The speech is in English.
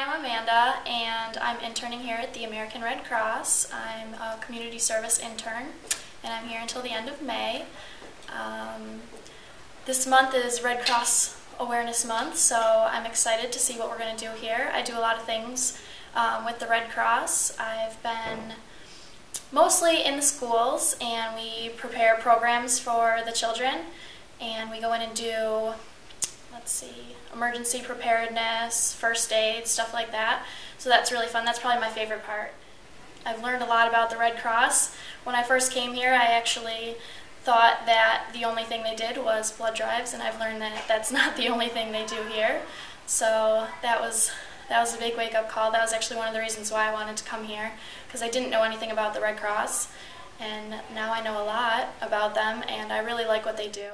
I'm Amanda, and I'm interning here at the American Red Cross. I'm a community service intern, and I'm here until the end of May. This month is Red Cross Awareness Month, so I'm excited to see what we're going to do here. I do a lot of things with the Red Cross. I've been mostly in the schools, and we prepare programs for the children, and we go in and do emergency preparedness, first aid, stuff like that. So that's really fun. That's probably my favorite part. I've learned a lot about the Red Cross. When I first came here, I actually thought that the only thing they did was blood drives, and I've learned that that's not the only thing they do here. So that was a big wake-up call. That was actually one of the reasons why I wanted to come here, because I didn't know anything about the Red Cross, and now I know a lot about them, and I really like what they do.